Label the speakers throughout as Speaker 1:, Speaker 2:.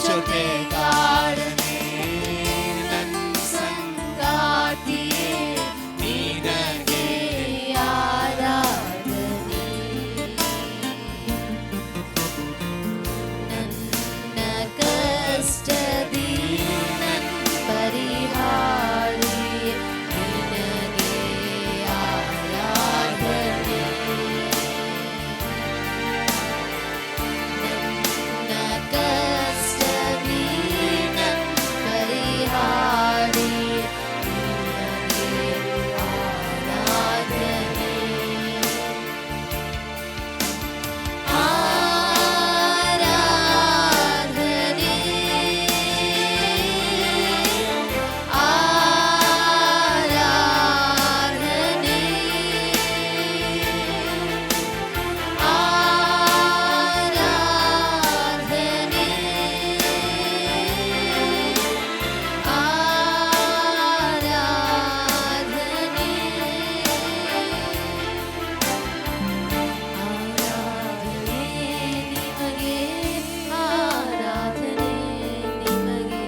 Speaker 1: ಜೊತೆಗಾರನೇ ನನ್ನ ಸಂಗಾತಿಯೇ ನಿನಗೆ ಆರಾಧನೆ. ನನ್ನ ಕಷ್ಟದಿ ನನ್ನ ಪರಿಹಾರಿ ನಿನಗೆ ಆರಾಧನೆ. ನನ್ನ ಕಷ್ಟದಿ ನನ್ನ ಪರಿಹಾರಿ ನಿನಗೆ ಆರಾಧನೆ. ಆರಾಧನೆ ಆರಾಧನೆ ಆರಾಧನೆ ಆರಾಧನೆ ನಿಮಗೆ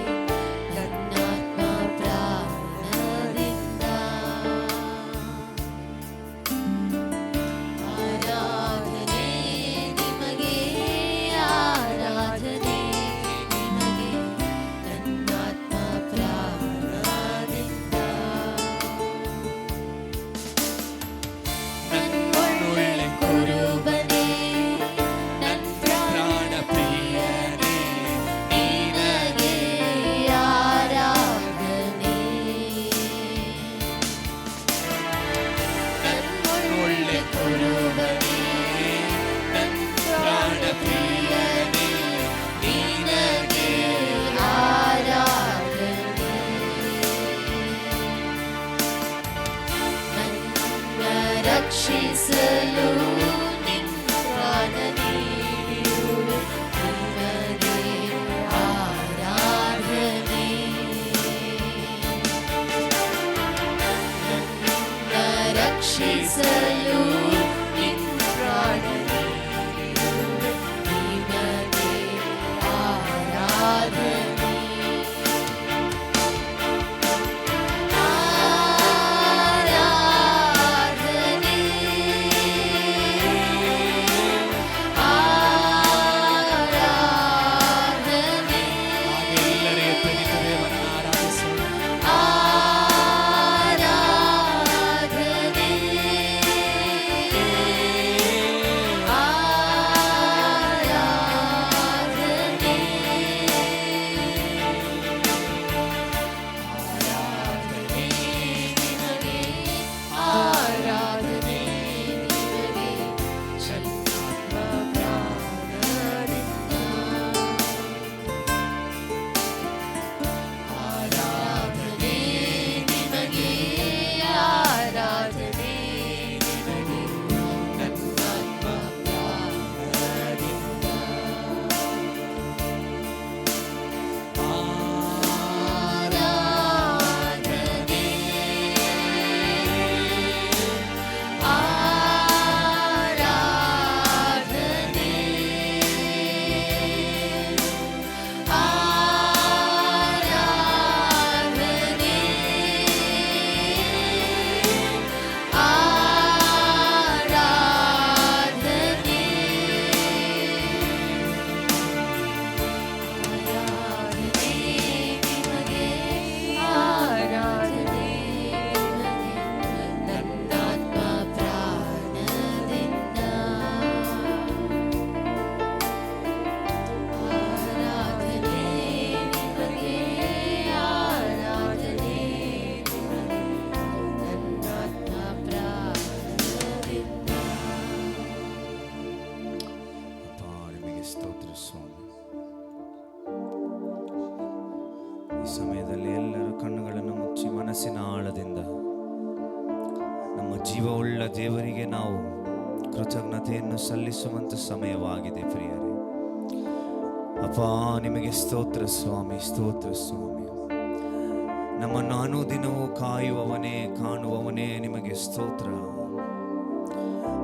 Speaker 1: ನನ್ನಾತ್ಮ ಪ್ರಾಣದಿಂದ. ಆರಾಧನೆ ನಿಮಗೆ ಆರಾಧನೆ ನಿಮಗೆ ನನ್ನಾತ್ಮ ಪ್ರಾಣದಿಂದ. ನನ್ನೊಳ್ಳೆ ಕುರುಬನೇ ನನ್ನ ಪ್ರಾಣ ಪ್ರಿಯನೇ ನಿನಗೆ ಆರಾಧನೆ. ನನ್ನೊಳ್ಳೆ ಕುರುಬನೇ ನನ್ನ ಪ್ರಾಣ ಪ್ರಿಯನೇ ನಿನಗೆ ಆರಾಧನೆ. ನನ್ನ ರಕ್ಷಿಸಲು ನಿನ್ನ ಪ್ರಾಣ ನೀಡಿರುವೆ ನಿನಗೆ ಆರಾಧನೆ. ನನ್ನ ರಕ್ಷಿಸಲು ನಿನ್ನ ಪ್ರಾಣ ನೀಡಿರುವೆ ನಿನಗೆ ಆರಾಧನೆ. ಆರಾಧನೆ ಆರಾಧನೆ
Speaker 2: ಎಲ್ಲರೇ ಪ್ರೀತಿ ದೇವರನ್ನು ಆರಾಧಿಸೋಣ.
Speaker 1: ಆರಾಧನೆ ಆರಾಧನೆ ಆರಾಧನೆ ನಿಮಗೆ ಆರಾಧನೆ ನಿಮಗೆ ಜನ್ಮಾತ್ಮ ಪ್ರಾಣದಿಂದ. ಆರಾಧನೆ ನಿಮಗೆ ಆರಾಧನೆ ನಿಮಗೆ ನನ್ನಾತ್ಮ ಪ್ರಾಣದಿಂದ. ಆರಾಧನೆ ಆರಾಧನೆ ಆರಾಧನೆ ಆರಾಧನೆ ಆರಾಧನೆ ನಿಮಗೆ ಆರಾಧನೆ ನಿಮಗೆ ನನ್ನಾತ್ಮ ಪ್ರಾಣದಿಂದ. ಆರಾಧನೆ ನಿಮಗೆ ಆರಾಧನೆ ನಿಮಗೆ ನನ್ನಾತ್ಮ ಪ್ರಾಣದಿಂದ.
Speaker 2: ಅಪ್ಪ, ನಿಮಗೆ ಸ್ತೋತ್ರ ಸ್ವಾಮಿ. ಈ ಸಮಯದಲ್ಲಿ ಎಲ್ಲರೂ ಕಣ್ಣುಗಳನ್ನು ಮುಚ್ಚಿ ಮನಸ್ಸಿನ ಆಳದಿಂದ ನಮ್ಮ ಜೀವವುಳ್ಳ ದೇವರಿಗೆ ನಾವು ಕೃತಜ್ಞತೆಯನ್ನು ಸಲ್ಲಿಸುವಂಥ ಸಮಯವಾಗಿದೆ ಪ್ರಿಯರೇ. ಅಪ್ಪ, ನಿಮಗೆ ಸ್ತೋತ್ರ ಸ್ವಾಮಿ, ಸ್ತೋತ್ರ ಸ್ವಾಮಿ. ನಮ್ಮನ್ನು ಅನುದಿನವೂ ಕಾಯುವವನೇ, ಕಾಣುವವನೇ, ನಿಮಗೆ ಸ್ತೋತ್ರ.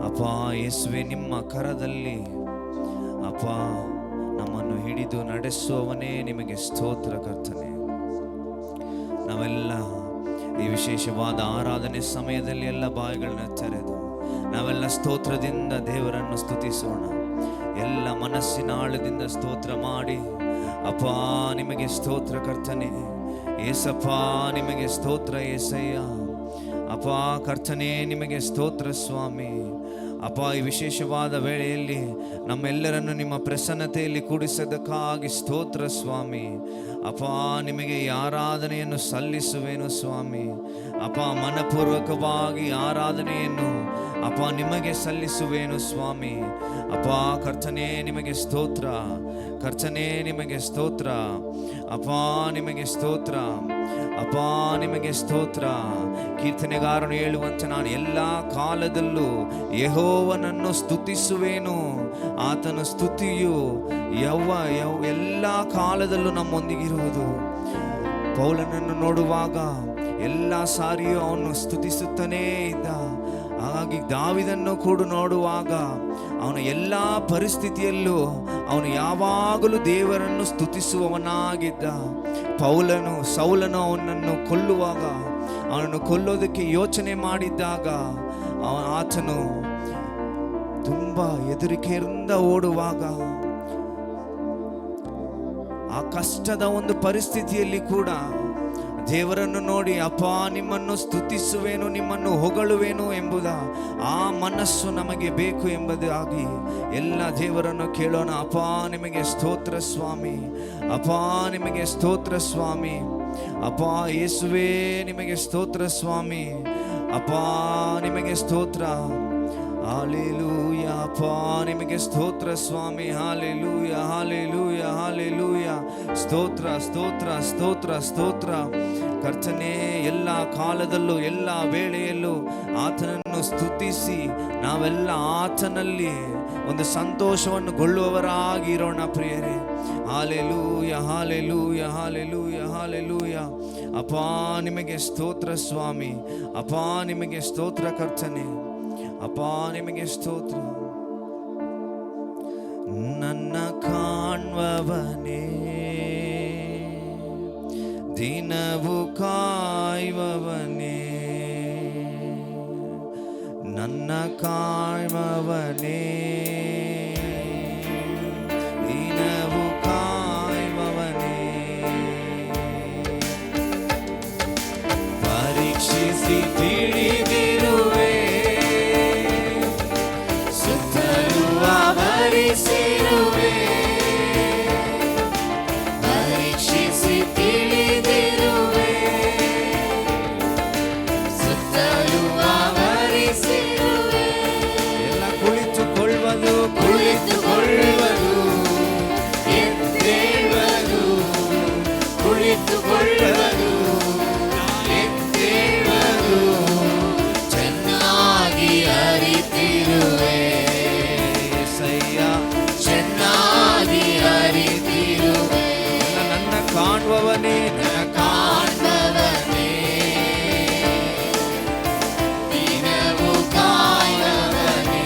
Speaker 2: ಅಪ್ಪ ಯೇಸುವೆ, ನಿಮ್ಮ ಕರದಲ್ಲಿ ಅಪ್ಪ ನಮ್ಮನ್ನು ಹಿಡಿದು ನಡೆಸುವವನೇ ನಿಮಗೆ ಸ್ತೋತ್ರ ಕರ್ತನೆ. ನಾವೆಲ್ಲ ಈ ವಿಶೇಷವಾದ ಆರಾಧನೆ ಸಮಯದಲ್ಲಿ ಎಲ್ಲ ಬಾಯಿಗಳನ್ನ ತೆರೆದು ನಾವೆಲ್ಲ ಸ್ತೋತ್ರದಿಂದ ದೇವರನ್ನು ಸ್ತುತಿಸೋಣ. ಎಲ್ಲ ಮನಸ್ಸಿನ ಆಳದಿಂದ ಸ್ತೋತ್ರ ಮಾಡಿ, ಅಪ್ಪ ನಿಮಗೆ ಸ್ತೋತ್ರ ಕರ್ತನೆ, ಏಸಪ್ಪ ನಿಮಗೆ ಸ್ತೋತ್ರ ಏಸಯ್ಯ, ಅಪ್ಪ ಕರ್ತನೆ ನಿಮಗೆ ಸ್ತೋತ್ರ ಸ್ವಾಮಿ. ಅಪ್ಪ ಈ ವಿಶೇಷವಾದ ವೇಳೆಯಲ್ಲಿ ನಮ್ಮೆಲ್ಲರನ್ನು ನಿಮ್ಮ ಪ್ರಸನ್ನತೆಯಲ್ಲಿ ಕೂಡಿಸೋದಕ್ಕಾಗಿ ಸ್ತೋತ್ರ ಸ್ವಾಮಿ. ಅಪ್ಪ ನಿಮಗೆ ಈ ಆರಾಧನೆಯನ್ನು ಸಲ್ಲಿಸುವೆನು ಸ್ವಾಮಿ. ಅಪ್ಪ ಮನಪೂರ್ವಕವಾಗಿ ಆರಾಧನೆಯನ್ನು ಅಪ್ಪ ನಿಮಗೆ ಸಲ್ಲಿಸುವೆನು ಸ್ವಾಮಿ. ಅಪ್ಪ ಕರ್ತನೆ ನಿಮಗೆ ಸ್ತೋತ್ರ, ಕರ್ತನೆ ನಿಮಗೆ ಸ್ತೋತ್ರ, ಅಪ್ಪ ನಿಮಗೆ ಸ್ತೋತ್ರ, ಅಪ್ಪ ನಿಮಗೆ ಸ್ತೋತ್ರ. ಕೀರ್ತನೆಗಾರನು ಹೇಳುವಂತೆ ನಾನು ಎಲ್ಲ ಕಾಲದಲ್ಲೂ ಯೆಹೋವನನ್ನು ಸ್ತುತಿಸುವೆನು. ಆತನ ಸ್ತುತಿಯು ಎಲ್ಲ ಕಾಲದಲ್ಲೂ ನಮ್ಮೊಂದಿಗಿರುವುದು. ಪೌಲನನ್ನು ನೋಡುವಾಗ ಎಲ್ಲ ಸಾರಿಯೂ ಅವನು ಸ್ತುತಿಸುತ್ತಾನೇ ಇದ್ದ. ಹಾಗಾಗಿ ದಾವಿದನ್ನು ಕೂಡ ನೋಡುವಾಗ ಅವನ ಎಲ್ಲ ಪರಿಸ್ಥಿತಿಯಲ್ಲೂ ಅವನು ಯಾವಾಗಲೂ ದೇವರನ್ನು ಸ್ತುತಿಸುವವನಾಗಿದ್ದ. ಸೌಲನು ಅವನನ್ನು ಕೊಲ್ಲುವಾಗ, ಅವನನ್ನು ಕೊಲ್ಲೋದಕ್ಕೆ ಯೋಚನೆ ಮಾಡಿದ್ದಾಗ ಆತನು ತುಂಬ ಹೆದರಿಕೆಯಿಂದ ಓಡುವಾಗ, ಆ ಕಷ್ಟದ ಒಂದು ಪರಿಸ್ಥಿತಿಯಲ್ಲಿ ಕೂಡ ದೇವರನ್ನು ನೋಡಿ ಅಪ್ಪ ನಿಮ್ಮನ್ನು ಸ್ತುತಿಸುವೆನು, ನಿಮ್ಮನ್ನು ಹೊಗಳುವೆನು ಎಂಬುದ ಆ ಮನಸ್ಸು ನಮಗೆ ಬೇಕು ಎಂಬುದಾಗಿ ಎಲ್ಲ ದೇವರನ್ನು ಕೇಳೋಣ. ಅಪ್ಪ ನಿಮಗೆ ಸ್ತೋತ್ರ ಸ್ವಾಮಿ, ಅಪ್ಪ ನಿಮಗೆ ಸ್ತೋತ್ರ ಸ್ವಾಮಿ, ಅಪ್ಪ ಯೇಸುವೇ ನಿಮಗೆ ಸ್ತೋತ್ರ ಸ್ವಾಮಿ, ಅಪ್ಪ ನಿಮಗೆ ಸ್ತೋತ್ರ. ಹಾಲೆಲೂಯ, ಅಪ್ಪ ನಿಮಗೆ ಸ್ತೋತ್ರ ಸ್ವಾಮಿ. Hallelujah, hallelujah, hallelujah. ಸ್ತೋತ್ರ, ಸ್ತೋತ್ರ, ಸ್ತೋತ್ರ, ಸ್ತೋತ್ರ ಕರ್ತನೇ. ಎಲ್ಲ ಕಾಲದಲ್ಲೂ ಎಲ್ಲ ವೇಳೆಯಲ್ಲೂ ಆತನನ್ನು ಸ್ತುತಿಸಿ ನಾವೆಲ್ಲ ಆತನಲ್ಲಿ ಒಂದು ಸಂತೋಷವನ್ನು ಗೊಳ್ಳುವವರಾಗಿರೋಣ ಪ್ರಿಯರೇ. Hallelujah, hallelujah, hallelujah, hallelujah. ಅಪ್ಪ ನಿಮಗೆ ಸ್ತೋತ್ರ ಸ್ವಾಮಿ, ಅಪ್ಪ ನಿಮಗೆ ಸ್ತೋತ್ರ ಕರ್ತನೆ, ಅಪ್ಪ ನಿಮಗೆ ಸ್ತೋತ್ರ. ನನ್ನ ಕಾಣುವವನೇ, ದಿನವು ಕಾಯುವವನೇ, ನನ್ನ ಕಾಯುವವನೇ, ದಿನವು ಕಾಯುವವನೇ, ಪರೀಕ್ಷಿಸಿ ತಿಳಿದಿರುವೆ, ಸುತ್ತಲೂ ಆವರಿಸಿರುವೆ, ಪರೀಕ್ಷಿಸಿ ತಿಳಿದಿರುವೆ, ಸುತ್ತಲೂ ಆವರಿಸಿರುವೆ. ಎಲ್ಲ ಕುಳಿತುಕೊಳ್ಳುವುದು, ಕುಳಿತುಕೊಳ್ಳುವುದು, ಎದ್ದೇಳುವುದು, ಕುಳಿತುಕೊಳ್ಳುವುದು, ಎದ್ದೇಳುವುದು, ಚೆನ್ನಾಗಿ ಅರಿತಿರುವೆ ಸಯ್ಯ, ಚೆನ್ನಾಗಿ ಅರಿತಿರುವೆ. ನನ್ನ ಕಾಣುವವನೇ, ನನ್ನ ಕಾಣುವವನೇ, ದಿನವು ಕಾಯುವವನೇ.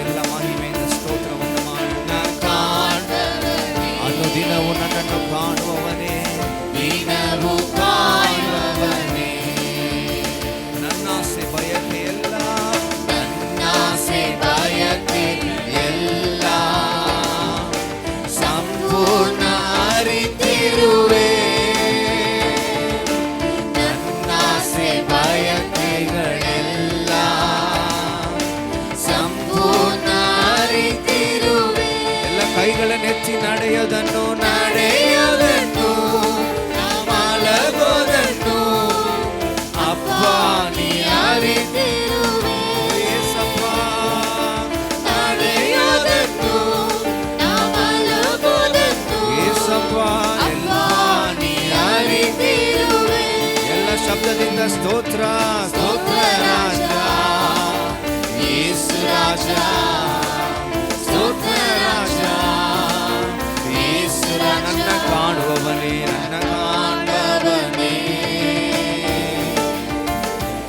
Speaker 2: ಎಲ್ಲ ಮಹಿಮೆಯಿಂದ ಸ್ತೋತ್ರವನ್ನು ಮಾಡೋಣ. ಕಾಣುವವನೇ, ಅನುದಿನವು ನನ್ನನ್ನು ಕಾಣುವವನೇ, ದಿನವು ಕಾಯುವವನೇ. ನನ್ನ ಆಸೆ ಬಯಕೆ ಎಲ್ಲ, ನನ್ನ ಆಸೆ ಬಯಕೆ ಎಲ್ಲ ಸಂಪೂರ್ಣ ಅರಿತಿರುವೆ, ನನ್ನ ಆಸೆ ಬಯಕೆಗಳೆಲ್ಲ ಸಂಪೂರ್ಣ ಅರಿತಿರುವೆ. ಎಲ್ಲ ಕೈಗಳನ್ನೆತ್ತಿ ನಡೆಯೋದನ್ನು, ನಡೆಯೋದನ್ನು, ಮಲಗೋದನ್ನು ಅಪ್ಪ ನೀ ಅರಿತಿರುವೆ. ಏಸಪ್ಪ ನಡೆಯೋದನ್ನು, ಮಲಗೋದನ್ನು ಏಸಪ್ಪ ಎಲ್ಲ ನೀ ಅರಿತಿರುವೆ. ಎಲ್ಲ ಶಬ್ದದಿಂದ ಸ್ತೋತ್ರ, ಸ್ತೋತ್ರ ರಾಜ ಯೇಸು ರಾಜ, ಸ್ತೋತ್ರ ರಾಜ ಯೇಸು ರಾಜ. ನನ್ನ ಕಾಣುವವನೇ, ನನ್ನ ಕಾಣುವವನೇ,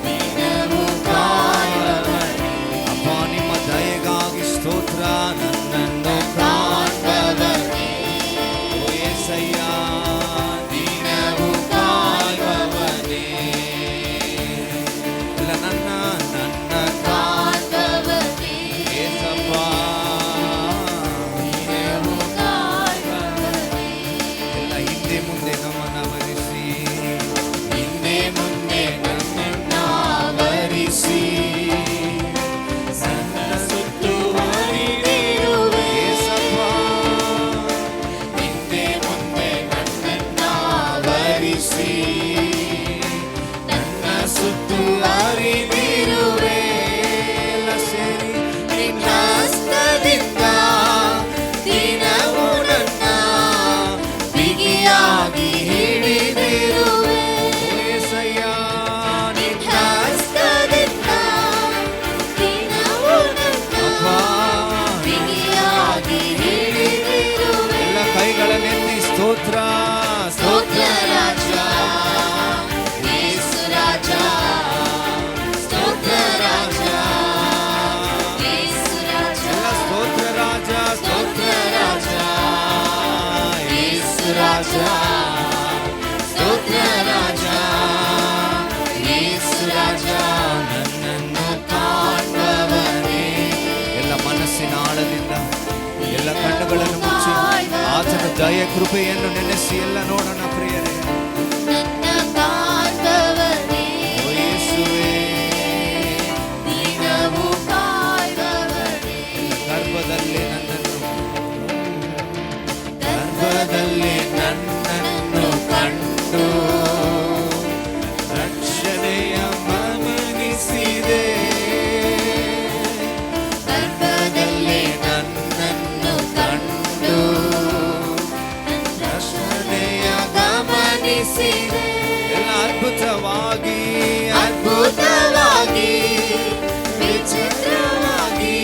Speaker 2: ದಿನವು ಕಾಯುವವನೇ. ಅಪ್ಪ ನಿಮ್ಮ ದಯೆಗಾಗಿ ಸ್ತೋತ್ರ. ನನ್ನನ್ನು ಕಾಣುವ ದಯೆ ಕೃಪೆಯನ್ನು ನೆನೆಸಿ ಎಲ್ಲ ನೋಡೋಣ ಪ್ರಿಯರೇ.
Speaker 1: ನನ್ನ ಕಾಂತವನೇ
Speaker 2: ಓ ಯೇಸುವೇ,
Speaker 1: ದಿನವೂ ಕಾಯುವವನೇ
Speaker 2: ಗರ್ಭದಲ್ಲಿ ನನ್ನನ್ನು ಕಂಡು ರಕ್ಷಣೆಯ ಮನನಿಸಿದೆ. ಗರ್ಭದಲ್ಲಿ ನನ್ನನ್ನು ಕಂಡು ರಕ್ಷಣೆಯ ಗಮನಿಸಿದೆ. ಎಲ್ಲ ಅದ್ಭುತವಾಗಿ ಅದ್ಭುತವಾಗಿ ವಿಚಿತ್ರವಾಗಿ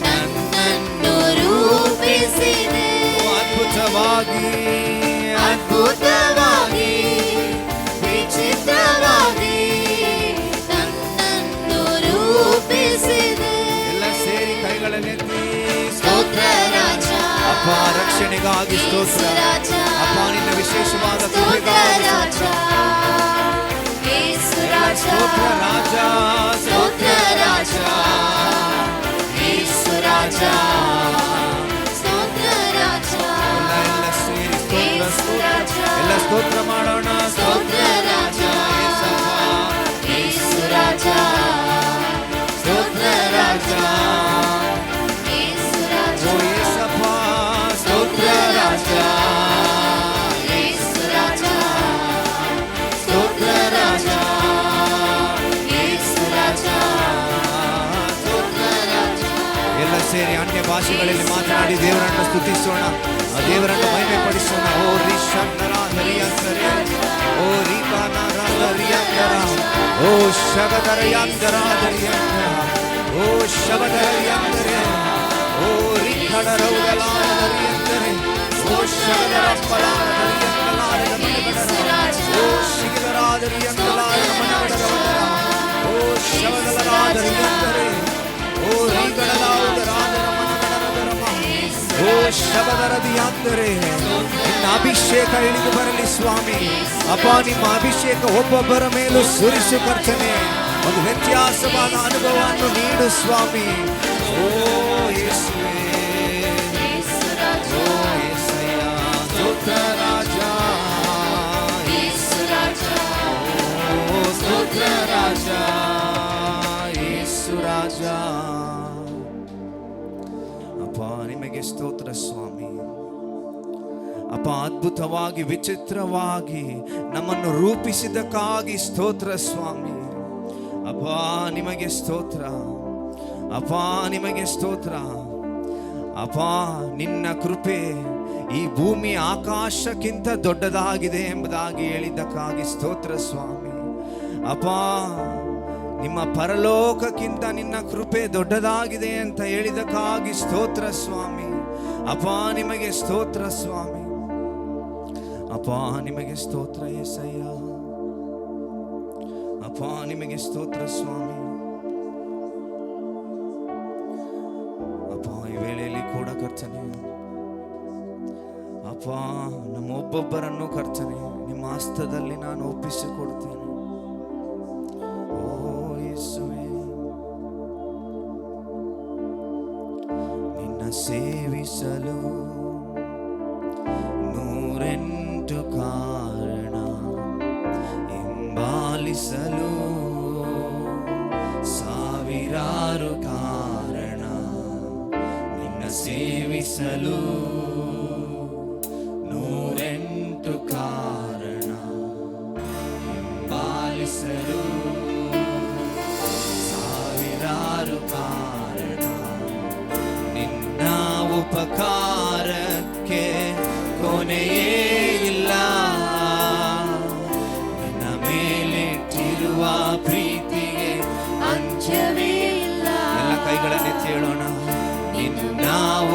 Speaker 1: ನನ್ನನ್ನು ರೂಪಿಸಿದೆ.
Speaker 2: ಅದ್ಭುತವಾಗಿ
Speaker 1: ಅದ್ಭುತವಾಗಿ ವಿಚಿತ್ರವಾಗಿ ನನ್ನನ್ನು ರೂಪಿಸಿದೆ.
Speaker 2: ಎಲ್ಲ ಸೇರಿ ಕೈಗಳನ್ನೆತ್ತಿ
Speaker 1: ಸ್ತೋತ್ರ ರಾಜ,
Speaker 2: ಅಪ್ಪ ರಕ್ಷಣೆಗಾಗಿ ಸ್ತೋತ್ರ.
Speaker 1: ರಾಜ,
Speaker 2: ಅಪ್ಪ ನಿನ್ನ ವಿಶೇಷವಾದ
Speaker 1: ಸ್ತೋತ್ರ
Speaker 2: ಕೃಪೆಗಾಗಿ
Speaker 1: ರಾಜ, ಯೇಸು ರಾಜ,
Speaker 2: ಸ್ತೋತ್ರ ರಾಜ,
Speaker 1: ಸ್ತೋತ್ರ ರಾಜ, ಯೇಸು ರಾಜ, ಸ್ತೋತ್ರ ರಾಜ,
Speaker 2: ಎಲ್ಲ ಸೇರಿ ಸ್ತೋತ್ರ ಸ್ತೋತ್ರ ಎಲ್ಲ ಸ್ತೋತ್ರ ಮಾಡೋಣ.
Speaker 1: ಸ್ತೋತ್ರ ರಾಜ, ಯೇಸು ರಾಜ, ಸ್ತೋತ್ರ ರಾಜ, ಯೇಸು ರಾಜ,
Speaker 2: ಓ ಯೇಸಪ್ಪ ಸ್ತೋತ್ರ ರಾಜ,
Speaker 1: ಯೇಸು ರಾಜ, ಸ್ತೋತ್ರ ರಾಜ, ಯೇಸು ರಾಜ, ಸ್ತೋತ್ರ ರಾಜ.
Speaker 2: ಎಲ್ಲ ಸೇರಿ ಅನ್ಯ ಭಾಷೆಗಳಲ್ಲಿ ಮಾತನಾಡಿ ದೇವರನ್ನು ಸ್ತುತಿಸೋಣ, ಆ ದೇವರನ್ನು ಮಹಿಮೆ ಪಡಿಸೋಣ. ಓ ರಿಷಂದರ ಹರಿಯಂದರೆ, ಓ ರೀಪಾನರ ಹರಿಯಂದರ, ಓ ಶಗದರ ಯಾಂದರ ಹರಿಯಂದರ, ಓ ಶಬದರ ಯಾಂದರೆ, ಓ ರಿಖಡರ ಉಡಲಾರ ಹರಿಯಂದರೆ, ಓ ಶಗದರ ಪಲಾರ ಹರಿಯಂದಲಾರ ಮನಗಡರ, ಓ ಶಿಗದರಾದ ಹರಿಯಂದಲಾರ ಮನಗಡರ, ಓ ಶಬದಲರಾದ ಹರಿಯಂದರೆ, ಓ ರಿಗಡಲಾವುದರಾದ ಮನಗಡರದರಮ, ಓ ಶಬದರದಿಯಾಂದರೆ. ನಿನ್ನ ಅಭಿಷೇಕ ಇಳಿದು ಬರಲಿ ಸ್ವಾಮಿ. ಅಪ್ಪ ನಿಮ್ಮ ಅಭಿಷೇಕ ಒಬ್ಬೊಬ್ಬರ ಮೇಲೂ ಸುರಿಸು ಕರ್ತನೆ. ಒಂದು ವ್ಯತ್ಯಾಸವಾದ ಅನುಭವವನ್ನು ನೀಡು ಸ್ವಾಮಿ. ಓ ಯೇಸುವೇ, ಓ ಯೇಸಯ್ಯ, ಸ್ತೋತ್ರ ರಾಜ,
Speaker 1: ಯೇಸು ರಾಜ,
Speaker 2: ಓ ಸ್ತೋತ್ರ ರಾಜ, ಯೇಸು ರಾಜ. ಅಪ್ಪ ನಿಮಗೆ ಸ್ತೋತ್ರ ಸ್ವಾಮಿ. ಅಪ್ಪ ಅದ್ಭುತವಾಗಿ ವಿಚಿತ್ರವಾಗಿ ನಮ್ಮನ್ನು ರೂಪಿಸಿದ್ದಕ್ಕಾಗಿ ಸ್ತೋತ್ರ ಸ್ವಾಮಿ. ಅಪ್ಪ ನಿಮಗೆ ಸ್ತೋತ್ರ, ಅಪ್ಪ ನಿಮಗೆ ಸ್ತೋತ್ರ. ಅಪ್ಪ ನಿನ್ನ ಕೃಪೆ ಈ ಭೂಮಿ ಆಕಾಶಕ್ಕಿಂತ ದೊಡ್ಡದಾಗಿದೆ ಎಂಬುದಾಗಿ ಹೇಳಿದ್ದಕ್ಕಾಗಿ ಸ್ತೋತ್ರ ಸ್ವಾಮಿ. ಅಪ್ಪ ನಿಮ್ಮ ಪರಲೋಕಕ್ಕಿಂತ ನಿನ್ನ ಕೃಪೆ ದೊಡ್ಡದಾಗಿದೆ ಅಂತ ಹೇಳಿದ್ದಕ್ಕಾಗಿ ಸ್ತೋತ್ರ ಸ್ವಾಮಿ. ಅಪ್ಪ ನಿಮಗೆ ಸ್ತೋತ್ರ ಸ್ವಾಮಿ. ಅಪ್ಪ ನಿಮಗೆ ಸ್ತೋತ್ರ ಯೇಸಯ್ಯ. ಅಪ್ಪ ನಿಮಗೆ ಸ್ತೋತ್ರ ಸ್ವಾಮಿ. ಅಪ್ಪ ಈ ವೇಳೆಯಲ್ಲಿ ಕೂಡ ಕರ್ತನೆ, ಅಪ್ಪ ನಮ್ಮ ಒಬ್ಬೊಬ್ಬರನ್ನು ಕರ್ತನೆ ನಿಮ್ಮ ಹಸ್ತದಲ್ಲಿ ನಾನು ಒಪ್ಪಿಸಿಕೊಡ್ತೇನೆ. ಓ ಯೇಸುವೇ, ನಿನ್ನ ಸೇವಿಸಲು 108 ಕಾರಣ, ಹಿಂಬಾಲಿಸಲು 1000 ಕಾರಣ, ನಿನ್ನ ಸೇವಿಸಲು 108 ಕಾರಣ, ಹಿಂಬಾಲಿಸಲು 1000 ಕಾರಣ. ನಿನ್ನ ಉಪಕಾರಕ್ಕೆ ಕೊನೆಯೇ ಇಲ್ಲ, ನಿನ್ನ ಮೇಲಿಟ್ಟಿರುವ ಪ್ರೀತಿಗೆ
Speaker 1: ಅಂತ್ಯವೇ ಇಲ್ಲ.
Speaker 2: ಎಲ್ಲ ಕೈಗಳನ್ನೆತ್ತಿ ಹೇಳೋಣ. ನಿನ್ನ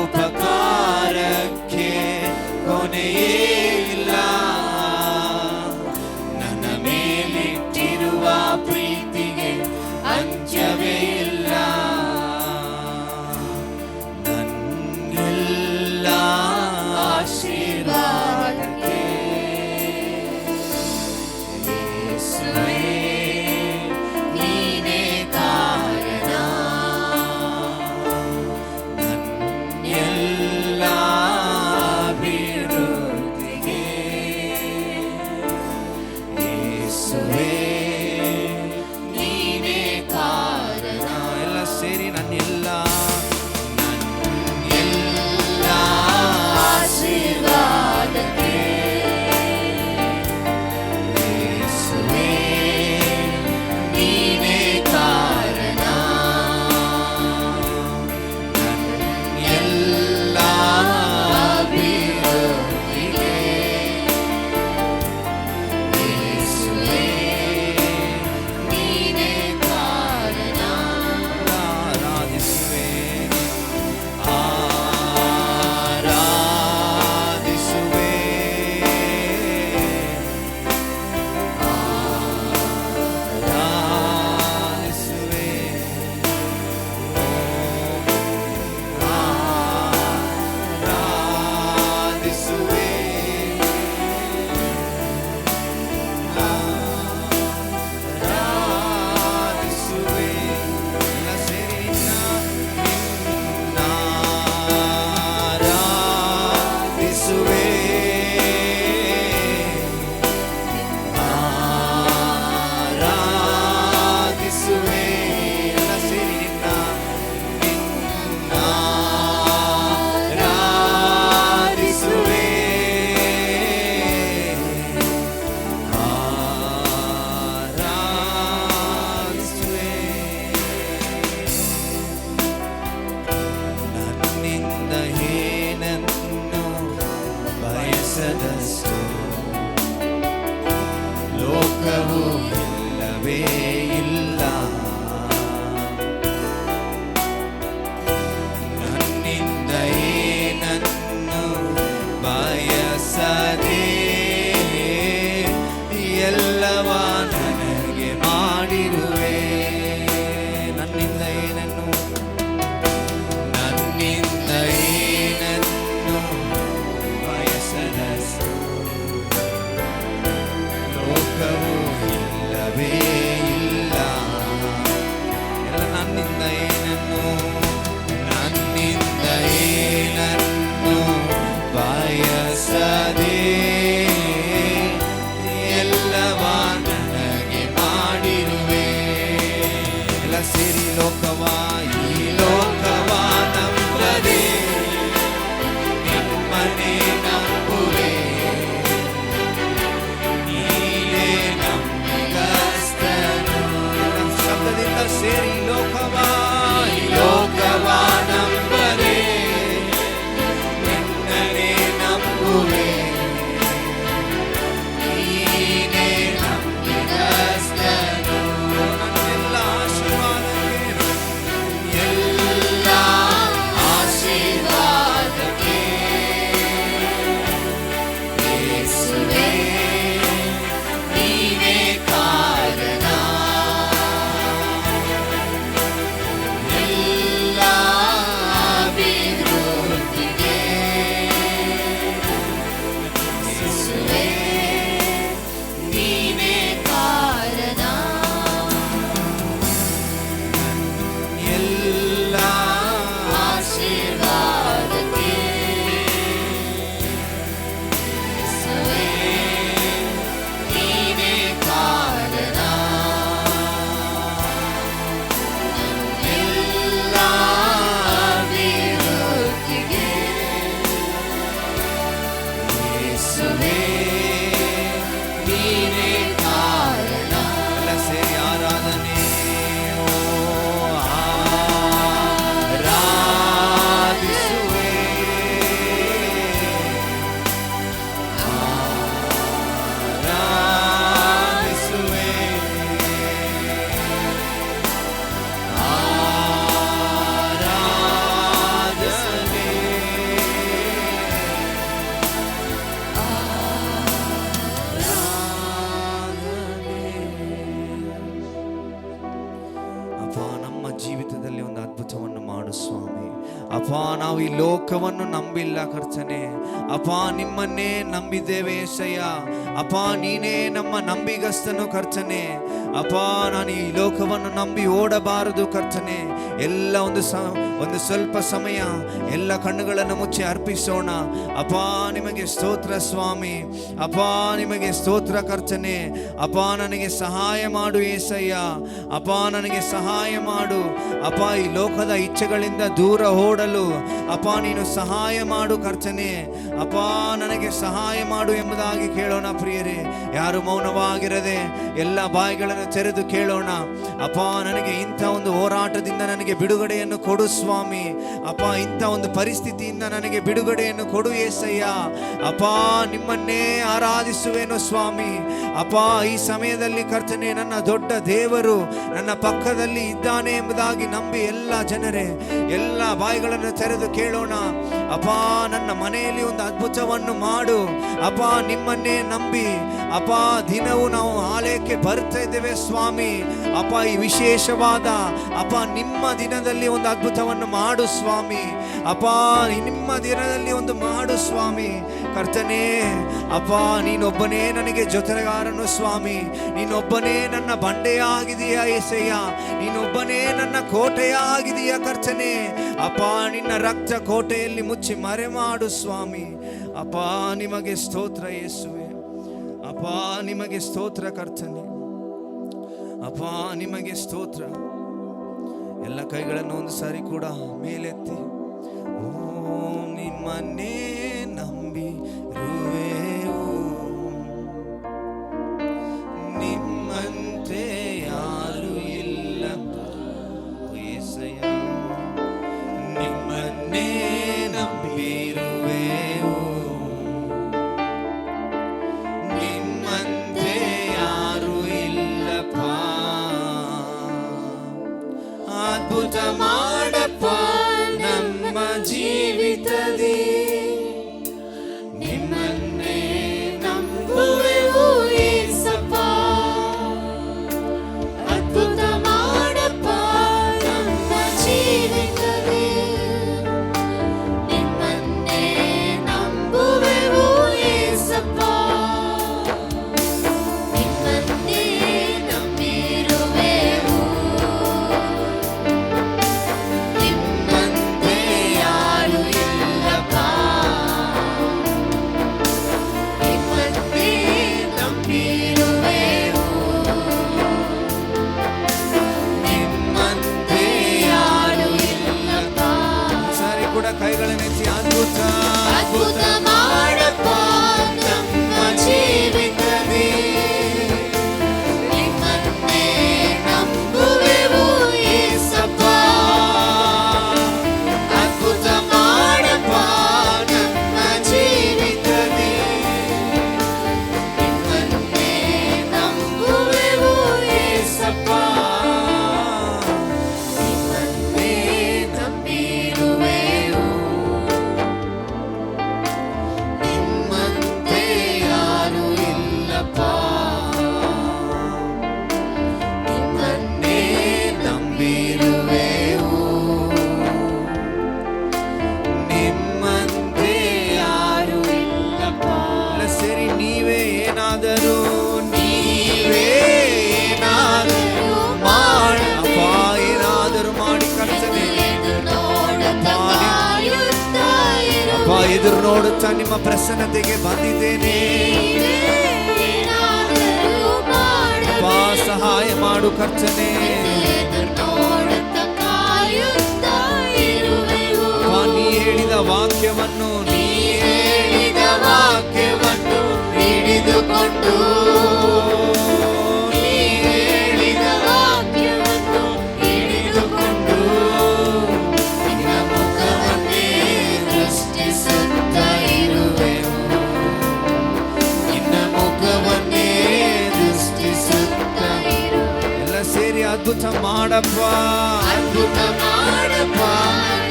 Speaker 2: ಉಪಕಾರಕ್ಕೆ ಕೊನೆಯೇ ಇಲ್ಲ, ನನ್ನ ಮೇಲಿಟ್ಟಿರುವ ಪ್ರೀತಿಗೆ ಅಂತ್ಯವೇ ಇಲ್ಲ. ನನ್ನೆಲ್ಲ ಆಶೀರ್ವಾದಕ್ಕೆ ಯೇಸುವೇ ನೀನೇ ಕಾರಣ. ನನ್ನೆಲ್ಲ ಬಯಸದಷ್ಟು ಲೋಕವು ಇಲ್ಲವೇ ಇಲ್ಲ. ನನ್ನಿಂದ ಏನನ್ನು ಬಯಸದೆ ಎಲ್ಲವ ನನಗೆ ಮಾಡಿರುವೆ. ನನ್ನಿಂದ ಏನನ್ನು ಬಯಸದಷ್ಟು ಲೋಕವು ಇಲ್ಲವೇ ಇಲ್ಲ. ಎಲ್ಲ ನನ್ನಿಂದ ಏನನ್ನು ಬಯಸದೆ ಎಲ್ಲವ ನನಗೆ ಮಾಡಿರುವೆ. ಎಲ್ಲ ಸೇರಿ ಈ ಲೋಕವ ನಂಬದೆ ನಿಮ್ಮನೆ ನಂಬುವೆ. ನೀನೇ ನಂಬಿಗಸ್ತನು. ಶಬ್ದದಿಂದ ಸೇರಿ ಈ ಲೋಕವ ನಂಬದೆ ನಿನ್ನನೆ ನಂಬುವೆ. ನೀನೇ ನಂಬಿಗಸ್ತನು. ನನ್ನೆಲ್ಲ ಆಶೀರ್ವಾದಕ್ಕೆ ಯೇಸುವೇ ನೀನೇ ಕಾರಣ. ಎಲ್ಲ ಅಭಿವೃದ್ಧಿಗೆ ಯೇಸುವೇ ನೀನೇ ಕಾರಣ. ಎಲ್ಲ ಆಶೀರ್ವಾದಕ್ಕೆ ಯೇಸುವೇ ನೀನೇ ಕಾರಣ. ಎಲ್ಲ ಅಭಿವೃದ್ಧಿಗೆ ಯೇಸುವೇ ನೀನೇ ಕಾರಣ. ಎಲ್ಲ ಸೇರಿ ಆರಾಧನೆ ಆರಾಧಿಸುವೆ. ಆರಾಧಿಸುವೆ. ಆರಾಧನೆ ಅಪ್ಪ, ನಮ್ಮ ಜೀವಿತದಲ್ಲಿ ಒಂದು ಅದ್ಭುತವನ್ನು ಮಾಡು ಸ್ವಾಮಿ. ಅಪ್ಪ, ನಾವು ಈ ಲೋಕವನ್ನು ನಂಬಿಲ್ಲ ಕರ್ತನೆ. ಅಪ್ಪ, ನಿಮ್ಮನ್ನೇ ನಂಬಿದ್ದೇವೆ ಏಸಯ್ಯ. ಅಪ್ಪ, ನೀನೇ ನಮ್ಮ ನಂಬಿಗಸ್ತನು ಕರ್ತನೆ. ಅಪ್ಪ, ನಾನು ಈ ಲೋಕವನ್ನು ನಂಬಿ ಓಡಬಾರದು ಕರ್ತನೆ. ಎಲ್ಲ ಒಂದು ಸ್ವಲ್ಪ ಸಮಯ ಎಲ್ಲ ಕಣ್ಣುಗಳನ್ನು ಮುಚ್ಚಿ ಅರ್ಪಿಸೋಣ. ಅಪ್ಪ, ನಿಮಗೆ ಸ್ತೋತ್ರ ಸ್ವಾಮಿ. ಅಪ್ಪ, ನಿಮಗೆ ಸ್ತೋತ್ರ ಕರ್ತನೆ. ಅಪ್ಪ, ನನಗೆ ಸಹಾಯ ಮಾಡು ಏಸಯ್ಯ. ಅಪ್ಪ, ನನಗೆ ಸಹಾಯ ಮಾಡು. ಅಪ್ಪ, ಈ ಲೋಕದ ಇಚ್ಛೆಗಳಿಂದ ದೂರ ಓಡಲು ಅಪ್ಪ ನೀನು ಸಹಾಯ ಮಾಡು ಕರ್ತನೆ. ಅಪ್ಪ, ನನಗೆ ಸಹಾಯ ಮಾಡು ಎಂಬುದಾಗಿ ಕೇಳೋಣ ಪ್ರಿಯರೇ. ಯಾರು ಮೌನವಾಗಿರದೆ ಎಲ್ಲ ಬಾಯಿಗಳನ್ನು ತೆರೆದು ಕೇಳೋಣ. ಅಪ್ಪ, ನನಗೆ ಇಂಥ ಒಂದು ಹೋರಾಟದಿಂದ ನನಗೆ ಬಿಡುಗಡೆಯನ್ನು ಕೊಡು ಸ್ವಾಮಿ. ಅಪ್ಪ, ಇಂಥ ಒಂದು ಪರಿಸ್ಥಿತಿಯಿಂದ ನನಗೆ ಬಿಡುಗಡೆಯನ್ನು ಕೊಡು ಏಸಯ್ಯ. ಅಪ್ಪ, ನಿಮ್ಮನ್ನೇ ಆರಾಧಿಸುವೆನು ಸ್ವಾಮಿ. ಅಪ್ಪ, ಈ ಸಮಯದಲ್ಲಿ ಕರ್ತನೆ, ನನ್ನ ದೊಡ್ಡ ದೇವರು ನನ್ನ ಪಕ್ಕದಲ್ಲಿ ಇದ್ದಾನೆ ಎಂಬುದಾಗಿ ನಂಬಿ ಎಲ್ಲ ಜನರೇ ಎಲ್ಲ ಬಾಯಿಗಳನ್ನು ತೆರೆದು ಕೇಳೋಣ. ಅಪ್ಪ, ನನ್ನ ಮನೆಯಲ್ಲಿ ಒಂದು ಅದ್ಭುತವನ್ನು ಮಾಡು. ಅಪ್ಪ, ನಿಮ್ಮನ್ನೇ ನಂಬಿ ಅಪ್ಪ ದಿನವೂ ನಾವು ಆಲಯಕ್ಕೆ ಬರ್ತಾ ಇದ್ದೇವೆ ಸ್ವಾಮಿ. ಅಪ್ಪ, ಈ ವಿಶೇಷವಾದ ಅಪ್ಪ ನಿಮ್ಮ ದಿನದಲ್ಲಿ ಒಂದು ಅದ್ಭುತವನ್ನು ಮಾಡು ಸ್ವಾಮಿ. ಅಪ್ಪ, ನಿಮ್ಮ ದಿನದಲ್ಲಿ ಒಂದು ಮಾಡು ಸ್ವಾಮಿ ಕರ್ತನೇ. ಅಪ್ಪ, ನೀನೊಬ್ಬನೇ ನನಗೆ ಜೊತೆಗಾರನು ಸ್ವಾಮಿ. ನೀನೊಬ್ಬನೇ ನನ್ನ ಬಂಡೆಯಾಗಿದೆಯಾ ಏಸಯ್ಯ. ನೀನೊಬ್ಬನೇ ನನ್ನ ಕೋಟೆಯಾಗಿದೆಯಾ ಕರ್ತನೇ. ಅಪ್ಪ, ನಿನ್ನ ರಕ್ತ ಕೋಟೆಯಲ್ಲಿ ಮುಚ್ಚಿ ಮರೆ ಮಾಡು ಸ್ವಾಮಿ. ಅಪ್ಪ, ನಿಮಗೆ ಸ್ತೋತ್ರ ಯೇಸುವೆ. ಅಪ್ಪ, ನಿಮಗೆ ಸ್ತೋತ್ರ ಕರ್ತನೆ. ಅಪ್ಪ, ನಿಮಗೆ ಸ್ತೋತ್ರ. ಎಲ್ಲ ಕೈಗಳನ್ನು ಒಂದು ಸಾರಿ ಕೂಡ ಮೇಲೆತ್ತಿ ಓ ನಿಮ್ಮನ್ನೇ ನಂಬಿರುವೆವು, ನಿಮ್ಮಂತೆ ಯಾರು ಇಲ್ಲ యేసయ్య. ನಿಮ್ಮನ್ನೇ ನಂಬಿರುವೆವು, ಜೀವಿತದಿ
Speaker 1: ನಿಮ್ಮನ್ನೇ ನಂಬುವೆವು ಯೇಸಪ್ಪ. ಅದ್ಭುತ ಮಾಡಪ್ಪ ನಮ್ಮ ಜೀವಿತದಿ. ನಿಮ್ಮನ್ನೇ ನಂಬುವೆವು ಯೇಸಪ್ಪ. ನಿಮ್ಮನ್ನೇ ನಂಬಿರುವೆವು. ನಿಮ್ಮಂತೆ ಯಾರು ಇಲ್ಲಪ್ಪ. ನಿಮ್ಮನ್ನೇ ನಂಬಿರುವೆವು. ನಿಮ್ಮಂತೆ ಯಾರು ಇಲ್ಲಪ್ಪ.
Speaker 2: ಸಾರಿ ಕೂಡ ಕೈಗಳನ್ನೆತ್ತಿ ಅದ್ಭುತ
Speaker 1: ಅದ್ಭುತ ಮಾಡಪ್ಪ ನಮ್ಮ ಜೀವಿತದಿ. ನಿಮ್ಮನ್ನೇ ನಂಬುವೆವು ಯೇಸಪ್ಪ. ಅದ್ಭುತ ಮಾಡಪ್ಪ ನಮ್ಮ ಜೀವಿತದಿ. ನಿಮ್ಮನ್ನೇ ನಂಬುವೆವು ಯೇಸಪ್ಪ. ನಿಮ್ಮನ್ನೇ ನಂಬಿರುವೆವು. ನಿಮ್ಮಂತೆ ಯಾರು ಇಲ್ಲಪ್ಪ. ನಿಮ್ಮನ್ನೇ ನಂಬಿರುವೆವು.
Speaker 2: ನಿಮ್ಮಂತೆ
Speaker 1: ಯಾರು ಇಲ್ಲಪ್ಪ.
Speaker 2: ಎಲ್ಲ ಸೇರಿ ನೀವೇ ಏನಾದರೂ ಏನಾದರೂ ಮಾಡಪ್ಪ, ಏನಾದರೂ ಮಾಡಿ ಕರ್ತನೆ.
Speaker 1: ನೋಡುತ್ತಾ ಕಾಯುತ್ತಾ ಇರು.
Speaker 2: ಅಪ್ಪ ಎದುರು ನೋಡುತ್ತಾ ನಿಮ್ಮ ಪ್ರಸನ್ನತೆಗೆ ಬಂದಿದ್ದೇನೆ.
Speaker 1: ಏನಾದರೂ
Speaker 2: ಅಪ್ಪ ಸಹಾಯ ಮಾಡು ಕರ್ತನೆ.
Speaker 1: ನೋಡುತ್ತಾ ಕಾಯುತ್ತಾ ಇರುವೆವು.
Speaker 2: ಅಪ್ಪ ನೀ ಹೇಳಿದ ವಾಕ್ಯವನ್ನು
Speaker 1: ಹೇಳಿದ ವಾಕ್ಯವನ್ನು ಹಿಡಿದುಕೊಂಡು. ನೀ ಹೇಳಿದ ವಾಕ್ಯವನ್ನು ಹಿಡಿದುಕೊಂಡು. ನಿನ್ನ ಮುಖವನ್ನೇ ದೃಷ್ಟಿಸುತ್ತಾ ಇರುವೆವು. ನಿನ್ನ ಮುಖವನ್ನೇ ದೃಷ್ಟಿಸುತ್ತಾ ಇರುವೆವು.
Speaker 2: ಎಲ್ಲ ಸೇರಿ ಅದ್ಭುತ ಮಾಡಪ್ಪ.
Speaker 1: ಅದ್ಭುತ ಮಾಡಪ್ಪ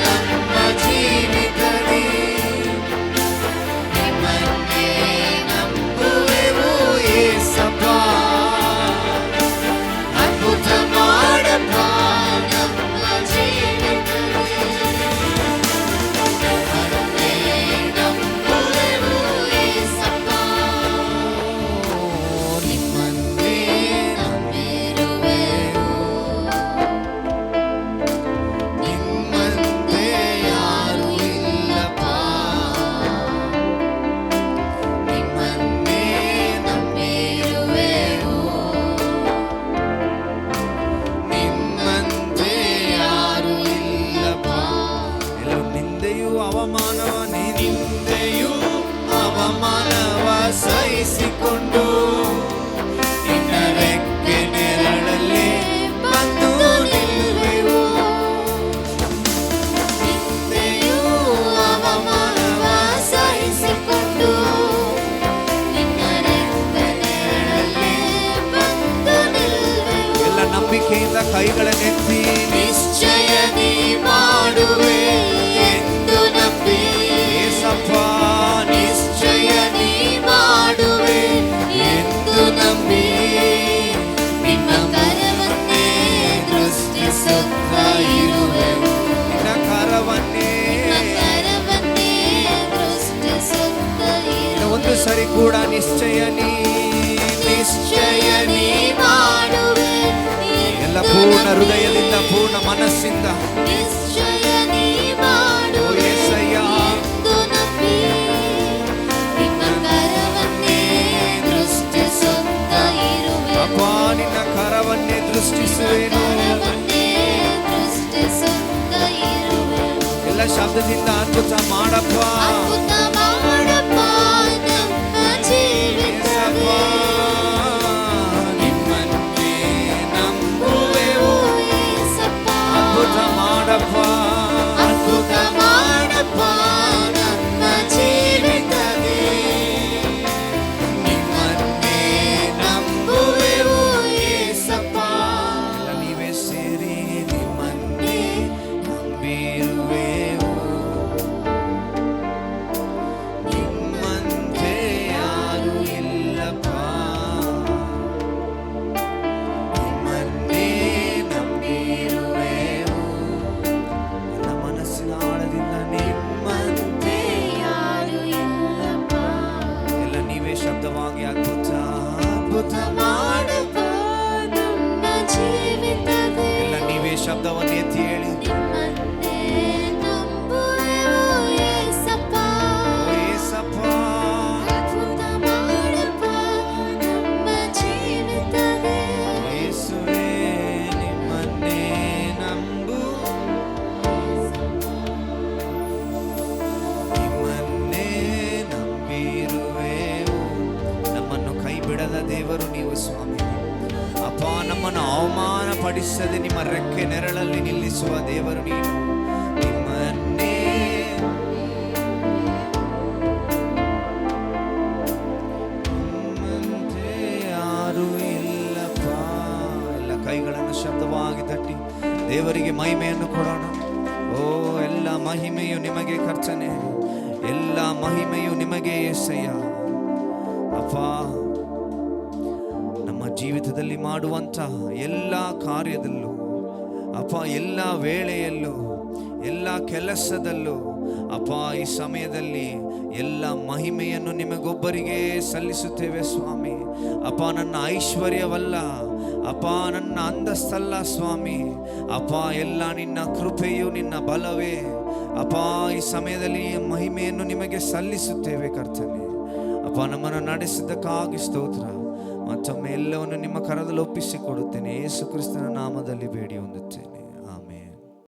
Speaker 1: ನಮ್ಮ ಜೀವಿತದಿ. ನಿಮ್ಮನ್ನೇ ನಂಬುವೆವು ಯೇಸಪ್ಪ. ಅದ್ಭುತ ಮಾಡಪ್ಪ ನಮ್ಮ ಜೀವಿತದಿ. ನಿಮ್ಮನ್ನೇ ನಂಬುವೆವು ಯೇಸಪ್ಪ. ನಿಮ್ಮನ್ನೇ ನಂಬಿರುವೆವು. ನಿಮ್ಮಂತೆ ಯಾರು ಇಲ್ಲಪ್ಪ. ನಿಮ್ಮನ್ನೇ ನಂಬಿರುವೆವು. ನಿಮ್ಮಂತೆ ಯಾರು ಇಲ್ಲಪ್ಪ.
Speaker 2: ಎಲ್ಲ ನಿಂದೆಯೂ ಅವಮಾನವ ನಿಂದೆಯೂ ಅವಮಾನವ ಸಹಿಸಿಕೊಂಡು ನಿನ್ನ ರೆಕ್ಕೆ ನೆರಳಲ್ಲಿ ಬಂದು ನಿಲ್ಲುವೆವು.
Speaker 1: ನಿಂದೆಯೂ ಅವಮಾನವ ಸಹಿಸಿಕೊಂಡು ನಿನ್ನ ರೆಕ್ಕೆ ನೆರಳಲ್ಲಿ ಬಂದು ನಿಲ್ಲುವೆವು.
Speaker 2: ಎಲ್ಲ ನಂಬಿಕೆಯಿಂದ ಕೈಗಳನ್ನೆತ್ತಿ
Speaker 1: ನಿಶ್ಚಯ ನೀ ಮಾಡುವೆ ಎಂದು ನಂಬಿ.
Speaker 2: ಏಸಪ್ಪ
Speaker 1: ನಿಶ್ಚಯ ನೀ ಮಾಡುವೆ ಎಂದು ನಂಬಿ. ನಿನ್ನ ಕರವನ್ನೇ ದೃಷ್ಟಿಸುತ್ತಾ ಇರುವೆವು.
Speaker 2: ನಿನ್ನ ಕರವನ್ನೇ.
Speaker 1: ನಿನ್ನ ಕರವನ್ನೇ ದೃಷ್ಟಿಸುತ್ತಾ ಇರುವೆವು.
Speaker 2: ಒಂದು ಸರಿ ಕೂಡ ನಿಶ್ಚಯ ನೀ
Speaker 1: ನಿಶ್ಚಯ ನೀ ಮಾಡುವೆ
Speaker 2: ಎಲ್ಲ ಪೂರ್ಣ ಹೃದಯದಿಂದ ಪೂರ್ಣ ಮನಸ್ಸಿಂದ
Speaker 1: ನಿಶ್ಚಯ ನೀ ಮಾಡುವೆ
Speaker 2: ಓ ಯೇಸಯ್ಯ.
Speaker 1: ಎಂದು ನಂಬಿ. ನಿನ್ನ ಕರವನ್ನೇ ದೃಷ್ಟಿಸುತ್ತಾ ಇರುವೆವು.
Speaker 2: ಅಪ್ಪ ನಿನ್ನ ಕರವನ್ನೇ ದೃಷ್ಟಿಸುವೆನು.
Speaker 1: ಕರವನ್ನೇ ದೃಷ್ಟಿಸುತ್ತಾ ಇರುವೆವು.
Speaker 2: ಎಲ್ಲ ಶಬ್ದದಿಂದ ಅದ್ಭುತ ಮಾಡಪ್ಪ.
Speaker 1: ಅದ್ಭುತ ಮಾಡಪ್ಪ ನಮ್ಮ ಜೀವಿತದಿ.
Speaker 2: ನಿಮ್ಮನ್ನೇ ನಂಬುವೆವು.
Speaker 1: ಯೇಸಪ್ಪ.
Speaker 2: ಅದ್ಭುತ ಮಾಡಪ್ಪ.
Speaker 1: ಅದ್ಭುತ ಮಾಡಪ್ಪ ನಮ್ಮ ಜೀವಿತದಿ.
Speaker 2: ನಿಮ್ಮನ್ನೇ
Speaker 1: ನಂಬುವೆವು
Speaker 2: ಭಯಪಡಿಸದೆ ನಿಮ್ಮ ರೆಕ್ಕೆ ನೆರಳಲ್ಲಿ ನಿಲ್ಲಿಸುವ ದೇವರು ನೀನು. ನಿಮ್ಮನ್ನೇ ನಿಮ್ಮಂತೆ ಯಾರೂ ಇಲ್ಲಪ್ಪ. ಎಲ್ಲ ಕೈಗಳನ್ನು ಶಬ್ದವಾಗಿ ತಟ್ಟಿ ದೇವರಿಗೆ ಮಹಿಮೆಯನ್ನು ಕೊಡೋಣ. ಓ, ಎಲ್ಲ ಮಹಿಮೆಯು ನಿಮಗೆ ಕರ್ತನೇ, ಎಲ್ಲ ಮಹಿಮೆಯು ನಿಮಗೆ యేసಯ್ಯ. ಅಪ್ಪ, ನಮ್ಮ ಜೀವಿತದಲ್ಲಿ ಮಾಡುವಂಥ ಎಲ್ಲ ಕಾರ್ಯದಲ್ಲೂ ಅಪ್ಪ, ಎಲ್ಲ ವೇಳೆಯಲ್ಲೂ, ಎಲ್ಲ ಕೆಲಸದಲ್ಲೂ ಅಪ್ಪ, ಈ ಸಮಯದಲ್ಲಿ ಎಲ್ಲ ಮಹಿಮೆಯನ್ನು ನಿಮಗೊಬ್ಬರಿಗೆ ಸಲ್ಲಿಸುತ್ತೇವೆ ಸ್ವಾಮಿ. ಅಪ್ಪ, ನನ್ನ ಐಶ್ವರ್ಯವಲ್ಲ ಅಪ್ಪ, ನನ್ನ ಅಂತಸ್ತಲ್ಲ ಸ್ವಾಮಿ. ಅಪ್ಪ, ಎಲ್ಲ ನಿನ್ನ ಕೃಪೆಯು, ನಿನ್ನ ಬಲವೇ ಅಪ್ಪ. ಈ ಸಮಯದಲ್ಲಿ ಮಹಿಮೆಯನ್ನು ನಿಮಗೆ ಸಲ್ಲಿಸುತ್ತೇವೆ ಕರ್ತನೆ. ಅಪ್ಪ, ನಮ್ಮನ್ನು ನಡೆಸಿದ್ದಕ್ಕಾಗಿ ಸ್ತೋತ್ರ. ಮತ್ತೊಮ್ಮೆ ಎಲ್ಲವನ್ನು ನಿಮ್ಮ ಕರದಲ್ಲಿ ಒಪ್ಪಿಸಿಕೊಡುತ್ತೇನೆ. ಯೇಸು ಕ್ರಿಸ್ತನ ನಾಮದಲ್ಲಿ ಬೇಡಿ ಹೊಂದುತ್ತೇನೆ.